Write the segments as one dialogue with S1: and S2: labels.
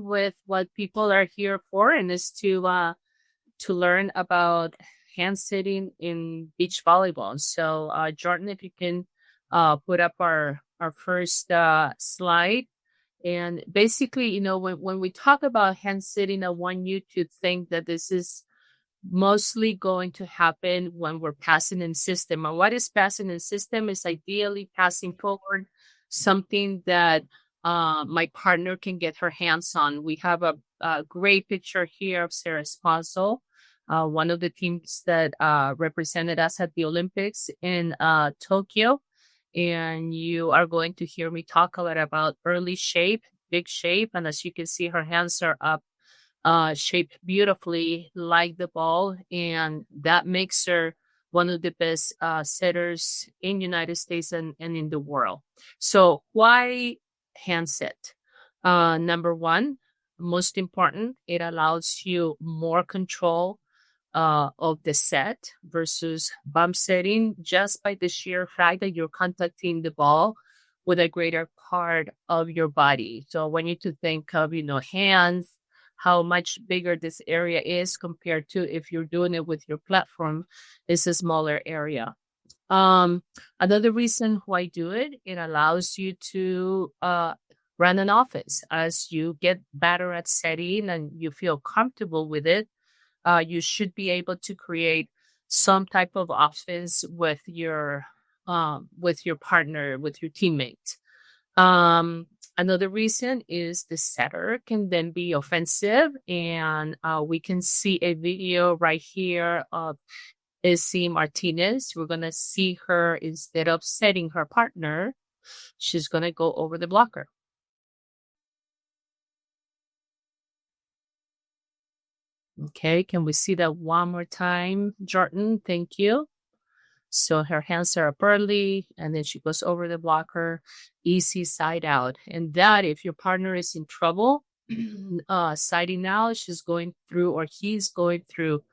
S1: with what people are here for, and is to learn about hand sitting in beach volleyball. So, Jordan, if you can put up our first slide. And basically, when we talk about hand sitting, I want you to think that this is mostly going to happen when we're passing in system. And what is passing in system is ideally passing forward something that my partner can get her hands on. We have a great picture here of Sarah Spazo, one of the teams that represented us at the Olympics in Tokyo. And you are going to hear me talk a lot about early shape, big shape. And as you can see, her hands are up, shaped beautifully like the ball. And that makes her one of the best setters in United States and in the world. So why hand set? Number one, most important, it allows you more control of the set versus bump setting just by the sheer fact that you're contacting the ball with a greater part of your body. So I want you to think of, hands, how much bigger this area is compared to if you're doing it with your platform, it's a smaller area. Another reason why I do it, it allows you to run an offense as you get better at setting and you feel comfortable with it. You should be able to create some type of offense with your partner, with your teammate. Another reason is the setter can then be offensive, and we can see a video right here of Izzy Martinez. We're gonna see her, instead of setting her partner, she's gonna go over the blocker. Okay, can we see that one more time, Jordan? Thank you. So her hands are up early, and then she goes over the blocker, easy side out. And that, if your partner is in trouble, siding out, she's going through, or he's going through,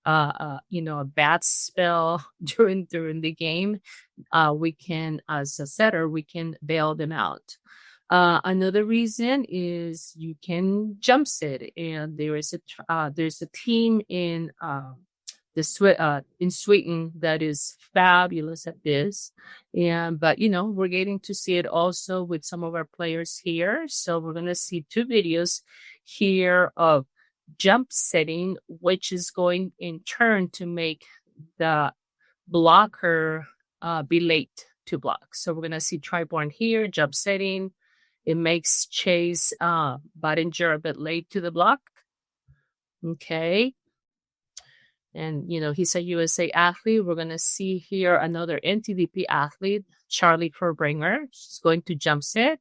S1: a bad spell during the game, we can, as a setter, we can bail them out. Another reason is you can jump sit, and there's a team in Sweden that is fabulous at this, but we're getting to see it also with some of our players here. So we're gonna see two videos here of jump setting, which is going in turn to make the blocker be late to block. So we're gonna see Bourne here, jump setting. It makes Chase Bottinger a bit late to the block. Okay. And, he's a USA athlete. We're going to see here another NTDP athlete, Charlie Furbringer. She's going to jump set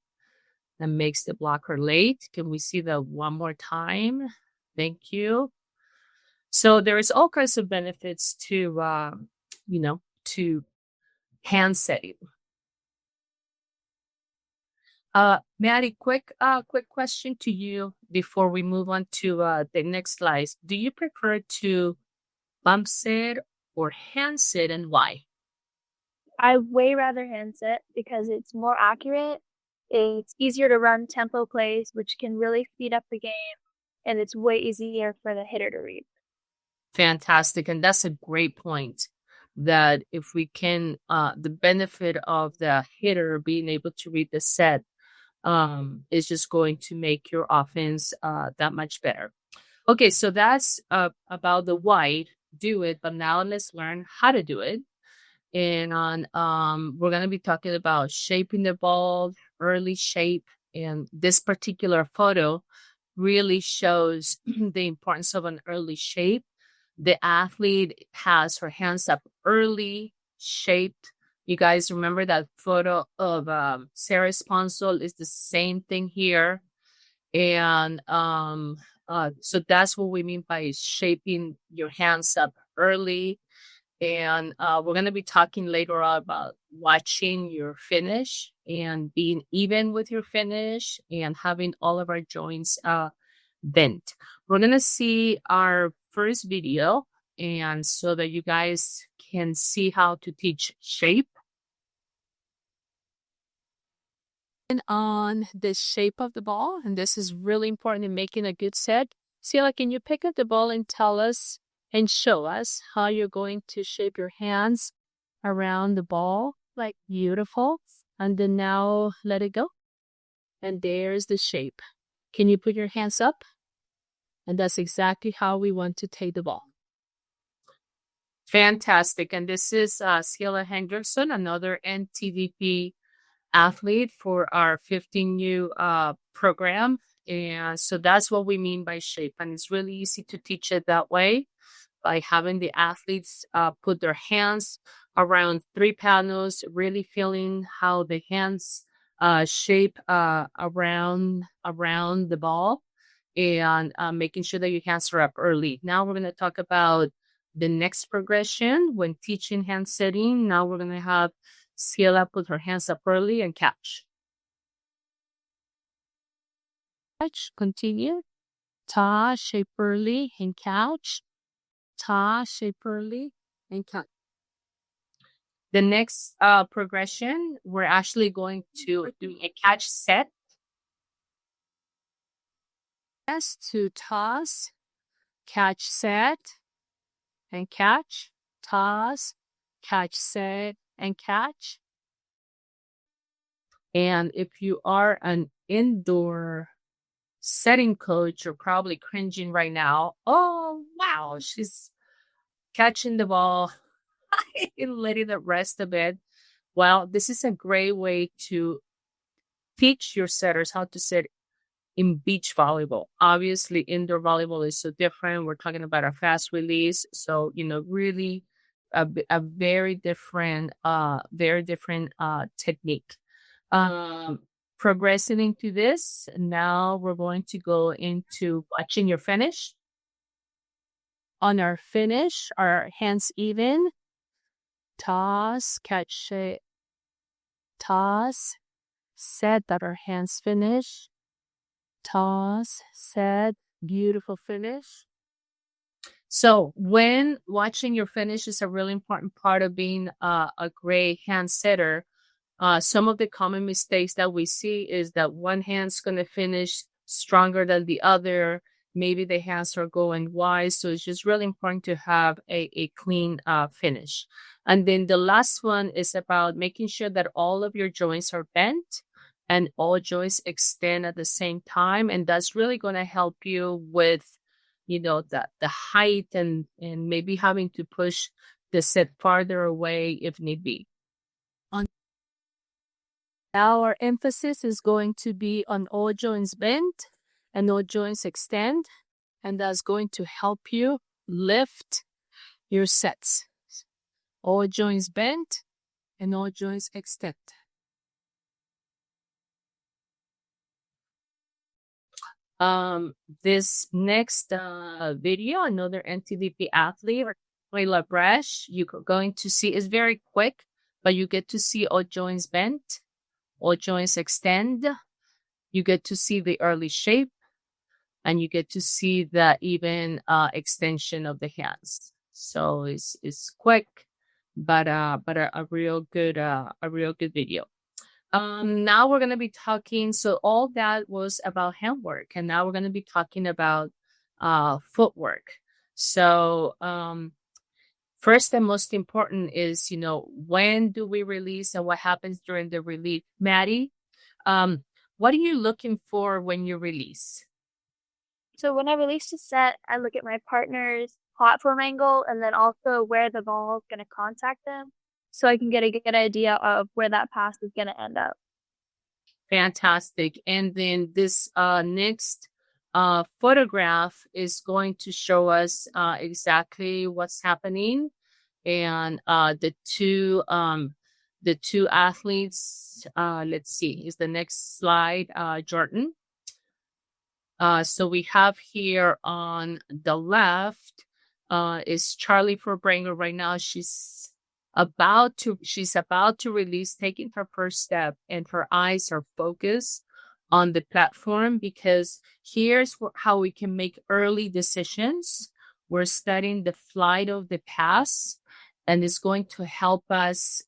S1: and makes the blocker late. Can we see that one more time? Thank you. So there is all kinds of benefits to, to hand setting. Maddie, quick question to you before we move on to the next slides. Do you prefer to bump sit or hand sit, and why?
S2: I way rather hand sit because it's more accurate. It's easier to run tempo plays, which can really speed up the game, and it's way easier for the hitter to read.
S1: Fantastic. And that's a great point, that if we can, the benefit of the hitter being able to read the set is just going to make your offense that much better. Okay, so that's about the why do it, but now let's learn how to do it. And we're going to be talking about shaping the ball, early shape, and this particular photo really shows the importance of an early shape. The athlete has her hands up early, shaped. You guys remember that photo of Sarah Sponsol is the same thing here. And so that's what we mean by shaping your hands up early. And we're going to be talking later on about watching your finish and being even with your finish and having all of our joints bent. We're going to see our first video, and so that you guys can see how to teach shape. on the shape of the ball, and this is really important in making a good set. Ciela, can you pick up the ball and tell us and show us how you're going to shape your hands around the ball? Like, beautiful. And then now let it go. And there's the shape. Can you put your hands up? And that's exactly how we want to take the ball. Fantastic. And this is Ciela Hendrickson, another NTDP athlete for our 15U program. And so that's what we mean by shape. And it's really easy to teach it that way by having the athletes put their hands around 3 panels, really feeling how the hands shape around the ball, and making sure that your hands are up early. Now we're going to talk about the next progression when teaching hand setting. Now we're going to have Ciela put her hands up early and catch. Catch, continue. Ta, shape early and couch. Ta, shape early and couch. The next progression, we're actually going to do a catch set. Yes, to toss, catch set, and catch. Toss, catch set, and catch. And if you are an indoor setting coach, you're probably cringing right now. Oh, wow, she's catching the ball and letting it rest a bit. Well, this is a great way to teach your setters how to set in beach volleyball. Obviously, indoor volleyball is so different. We're talking about a fast release. So, really a very different technique. Progressing into this, now we're going to go into watching your finish. On our finish, our hands even. Toss, catch it. Toss, set that our hands finish. Toss, set, beautiful finish. So when watching your finish is a really important part of being a great hand setter. Some of the common mistakes that we see is that one hand's going to finish stronger than the other. Maybe the hands are going wide. So it's just really important to have a clean finish. And then the last one is about making sure that all of your joints are bent and all joints extend at the same time. And that's really going to help you with, the height and maybe having to push the set farther away if need be. Now our emphasis is going to be on all joints bent and all joints extend. And that's going to help you lift your sets. All joints bent and all joints extend. This next video, another NTDP athlete, Layla Bresh, you're going to see is very quick, but you get to see all joints bent, all joints extend. You get to see the early shape, and you get to see the even extension of the hands. So it's quick, but a real good video. Now we're going to be talking. So all that was about handwork, and now we're going to be talking about footwork. So first and most important is, when do we release and what happens during the release? Maddie, what are you looking for when you release?
S2: So when I release a set, I look at my partner's platform angle and then also where the ball is going to contact them, so I can get a good idea of where that pass is going to end up.
S1: Fantastic. And then this next photograph is going to show us exactly what's happening. And the two athletes, let's see, is the next slide, Jordan. So we have here on the left is Charlie Forbranger. Right now she's about to release, taking her first step, and her eyes are focused on the platform, because here's how we can make early decisions. We're studying the flight of the pass, and it's going to help us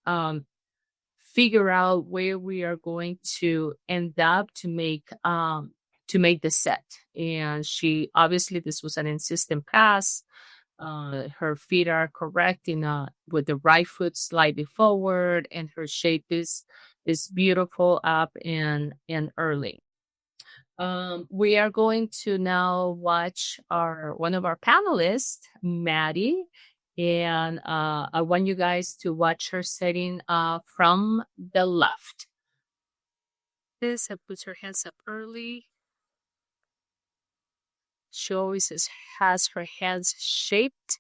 S1: figure out where we are going to end up to make the set. And she obviously, this was an insistent pass. Her feet are correct in with the right foot slightly forward, and her shape is beautiful up and early. We are going to now watch our one of our panelists, Maddie, and I want you guys to watch her setting from the left. This and puts her hands up early. She always has her hands shaped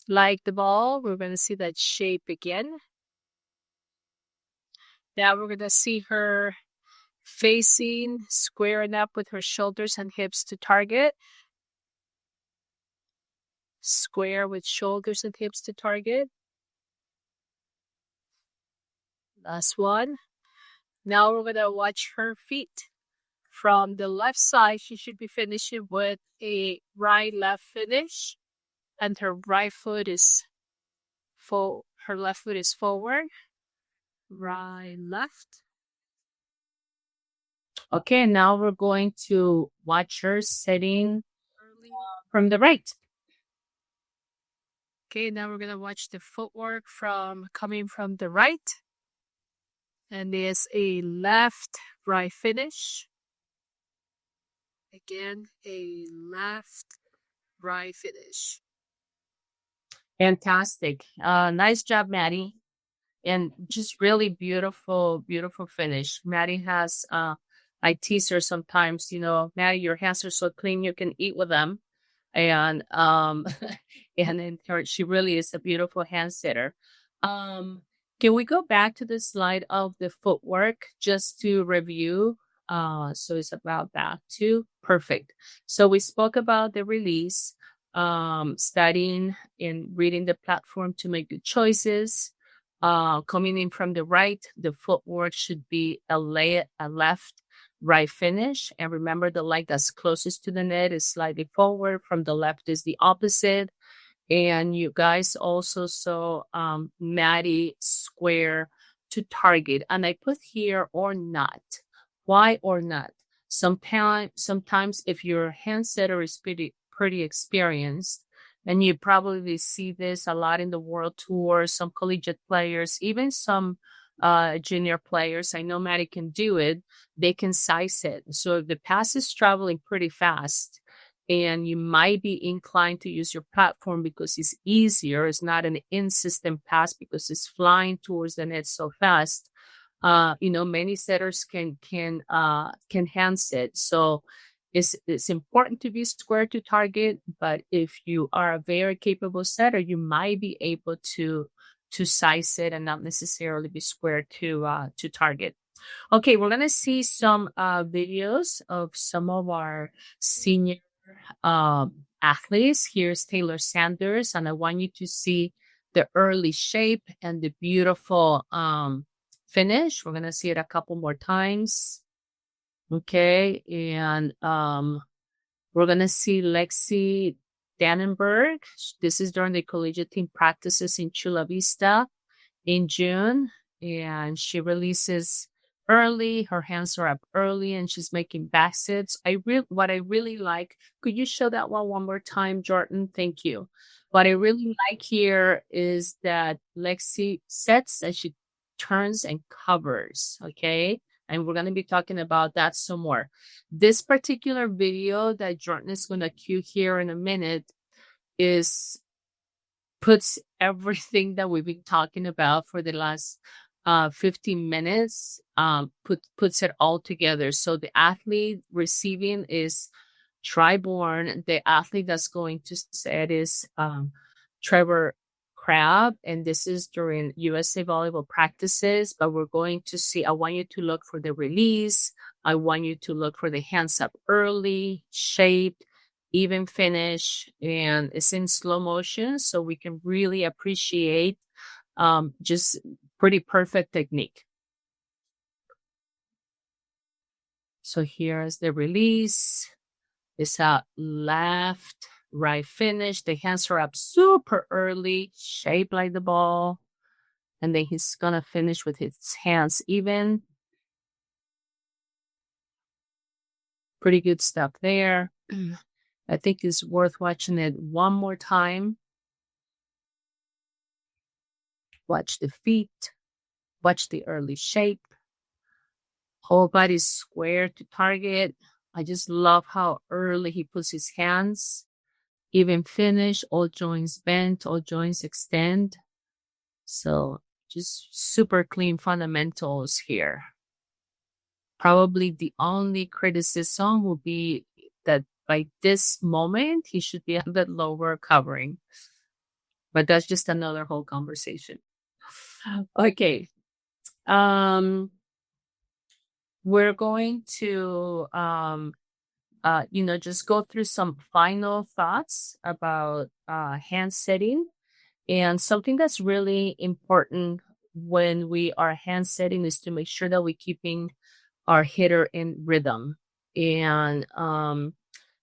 S1: like the ball. We're going to see that shape again. Now we're going to see her facing, squaring up with her shoulders and hips to target. Square with shoulders and hips to target. Last one. Now we're going to watch her feet. From the left side, she should be finishing with a right-left finish. And her right foot is her left foot is forward. Right, left. Okay, now we're going to watch her setting from the right. Okay, now we're going to watch the footwork coming from the right. And there's a left, right finish. Again, a left, right finish. Fantastic. Nice job, Maddie. And just really beautiful, beautiful finish. Maddie has, I tease her sometimes, Maddie, your hands are so clean, you can eat with them. And, and then she really is a beautiful hand sitter. Can we go back to the slide of the footwork just to review? So it's about that too. Perfect. So we spoke about the release, studying and reading the platform to make good choices. Coming in from the right, the footwork should be a left, right finish. And remember, the leg that's closest to the net is slightly forward. From the left is the opposite. And you guys also saw Maddie square to target. And I put here or not. Why or not? Sometimes if your hand setter is pretty experienced, and you probably see this a lot in the World Tour, some collegiate players, even some junior players. I know Maddie can do it. They can size it. So if the pass is traveling pretty fast, and you might be inclined to use your platform because it's easier, it's not an insistent pass because it's flying towards the net so fast. Many setters can hand set. So it's important to be square to target, but if you are a very capable setter, you might be able to size it and not necessarily be square to target. Okay, we're gonna see some videos of some of our senior athletes. Here's Taylor Sanders, and I want you to see the early shape and the beautiful finish. We're gonna see it a couple more times. Okay, and we're gonna see Lexi Dannenberg. This is during the collegiate team practices in Chula Vista in June, and she releases early. Her hands are up early, and she's making back sits. What I really like. Could you show that one more time, Jordan? Thank you. What I really like here is that Lexi sets and she turns and covers. Okay. And we're going to be talking about that some more. This particular video that Jordan is going to cue here in a minute puts everything that we've been talking about for the last 15 minutes, puts it all together. So the athlete receiving is Bourne. The athlete that's going to set is Trevor Crabb, and this is during USA Volleyball practices, but we're going to see, I want you to look for the release. I want you to look for the hands up early, shaped, even finish, and it's in slow motion, so we can really appreciate just pretty perfect technique. So here's the release. It's a left, right finish. The hands are up super early, shaped like the ball. and then he's gonna finish with his hands even. Pretty good stuff there. I think it's worth watching it one more time. Watch the feet, watch the early shape. Whole body square to target. I just love how early he puts his hands. Even finish, all joints bent, all joints extend. So just super clean fundamentals here. Probably the only criticism would be that by this moment, he should be a bit lower covering. But that's just another whole conversation. Okay. We're going to just go through some final thoughts about hand setting. And something that's really important when we are hand setting is to make sure that we're keeping our hitter in rhythm. And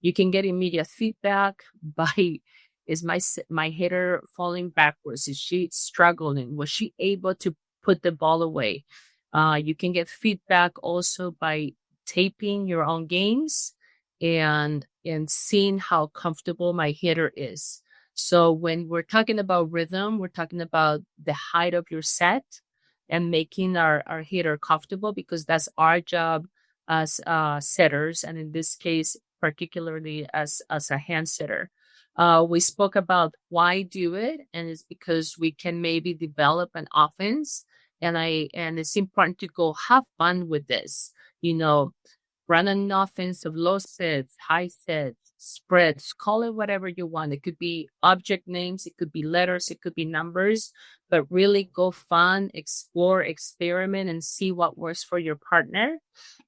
S1: you can get immediate feedback by, is my hitter falling backwards? Is she struggling? Was she able to put the ball away? You can get feedback also by taping your own games and seeing how comfortable my hitter is. So when we're talking about rhythm, we're talking about the height of your set and making our hitter comfortable, because that's our job as setters, and in this case, particularly as a hand setter. We spoke about why do it, and it's because we can maybe develop an offense, and it's important to go have fun with this. Run an offense of low sets, high sets, spreads, call it whatever you want. It could be object names, it could be letters, it could be numbers, but really go fun, explore, experiment, and see what works for your partner.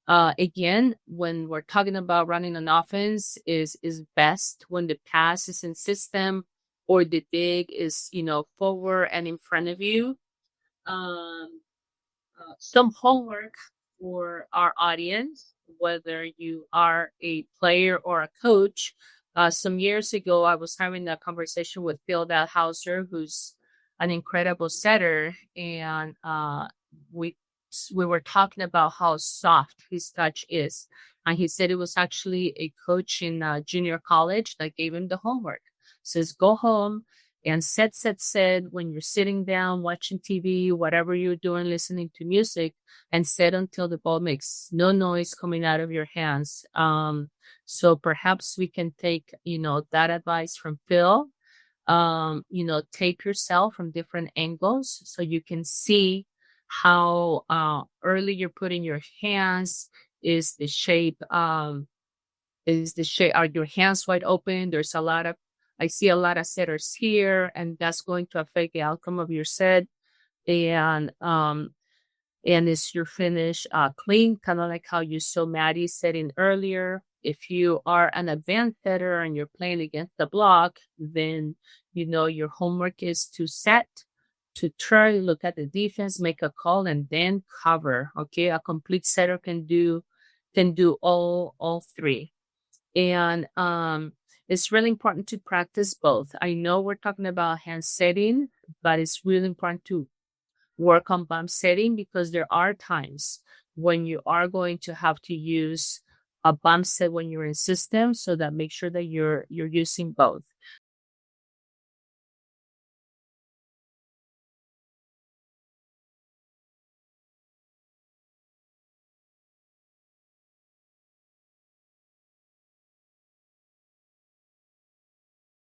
S1: Again, when we're talking about running an offense, is best when the pass is in system or the dig is, forward and in front of you. Some homework for our audience, whether you are a player or a coach. Some years ago, I was having a conversation with Phil Dalhouser, who's an incredible setter, and we were talking about how soft his touch is. And he said it was actually a coach in junior college that gave him the homework. Says, go home and set when you're sitting down, watching TV, whatever you're doing, listening to music, and set until the ball makes no noise coming out of your hands. So perhaps we can take, that advice from Phil. Tape yourself from different angles so you can see how early you're putting your hands. Is the shape, are your hands wide open? I see a lot of setters here, and that's going to affect the outcome of your set. And is your finish clean, kind of like how you saw Maddie setting earlier. If you are an advanced setter and you're playing against the block, then your homework is to set, to try, look at the defense, make a call, and then cover. Okay, a complete setter can do all three. And it's really important to practice both. I know we're talking about hand setting, but it's really important to work on bump setting, because there are times when you are going to have to use a bump set when you're in system. So that make sure that you're using both.